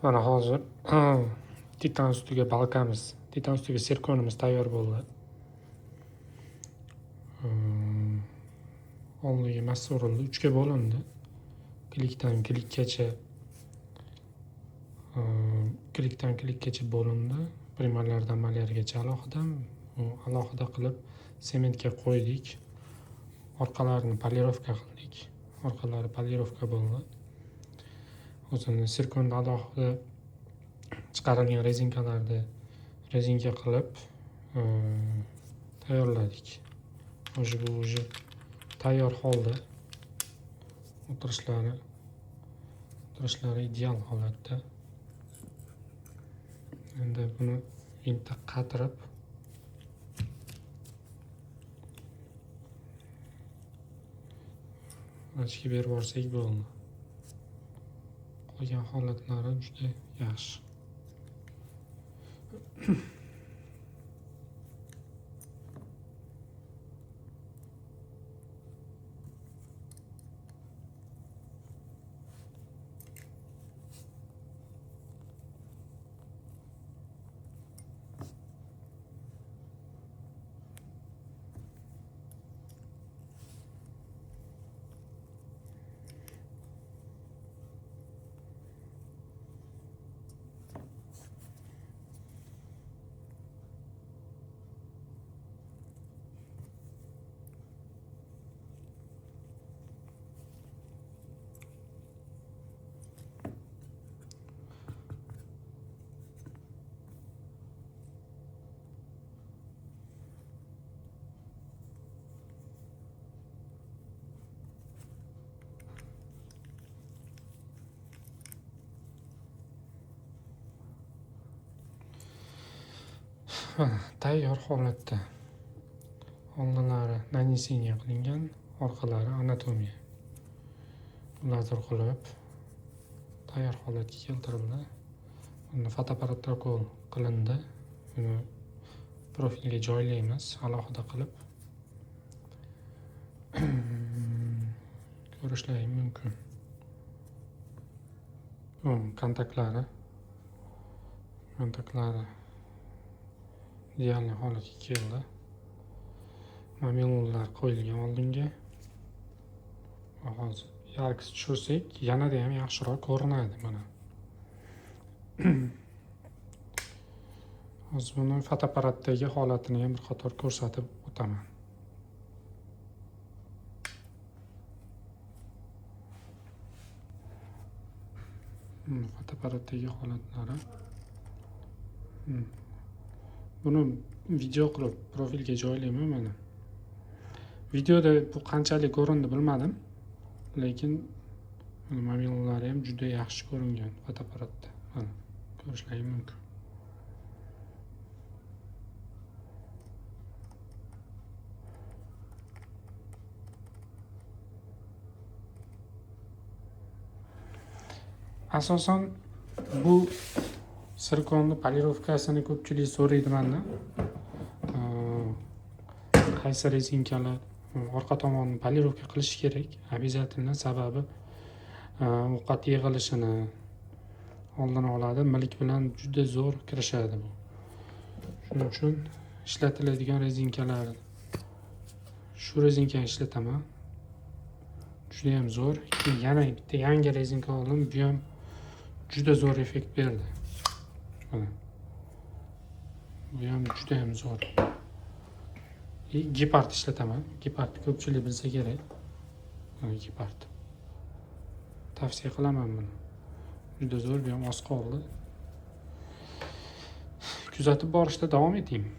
Mana hozir titan ustiga balkamiz, titan ustiga sirkonimiz tayyor bo'ldi. Oldingi massa urildi, 3 ga bo'lindi. Klikdan klikkacha bo'lindi. Primerlardan malyargacha alohida qilib sementga qo'ydik. Orqalarini polirovka qildik. Orqalari polirovka bo'ldi. O'zini sirkonda alohida chiqarilgan rezinkalarni rezinka qilib tayyorladik. Bu tayyor holda. O'tirishlari ideal holatda. Endi buni bitta qatirib ochib berib yuborsak bo'ldi. Qolgan holatlari juda yaxshi. Tayyor holatda. Oldinlari naniseniya qilingan, orqalari anatomiya. Lazer qilib tayyor holatga keltirildi. Uni fotoprotokol qilindi. Uni profilga joylaymiz alohida qilib. Ko'rishlari mumkin. Kontaktlari ideal holatga keldi. Mamillar qo'yilgan oldinga. Hozir yarqis tushirsak, yanada ham yaxshiroq ko'rinadi mana. Hozir buni fotoapparatdagi holatini ham bir qator ko'rsatib o'taman. Fotoapparatdagi holatlari. Buni video qilib profilga joylayman mana. Videoda bu qanchalik ko'rindi bilmadim, lekin mamilolari ham juda yaxshi ko'ringan fotoapparatda. Mana ko'rishlaring mumkin. Asosan bu sirkonni polirovkasini ko'pchilik so'raydi mendan. Qaysi rezinkalar orqa tomonni polirovka qilish kerak? Обязательно, sababi ovqat yig'ilishini oldini oladi. Milk bilan juda zo'r kirishadi bu. Shuning uchun ishlatiladigan rezinkalar shu rezinkani ishlataman. Juda ham zo'r. Yana bitta yangi rezinka oldim. Bu ham juda zo'r effekt berdi. Bu ham juda ham zo'r. Gepard ishlataman. Gepard ko'pchilik bilsa kerak. Gepard. Tavsiya qilaman buni. Juda zo'r, bu ham oz qoldi. Kuzatib borishda davom eting.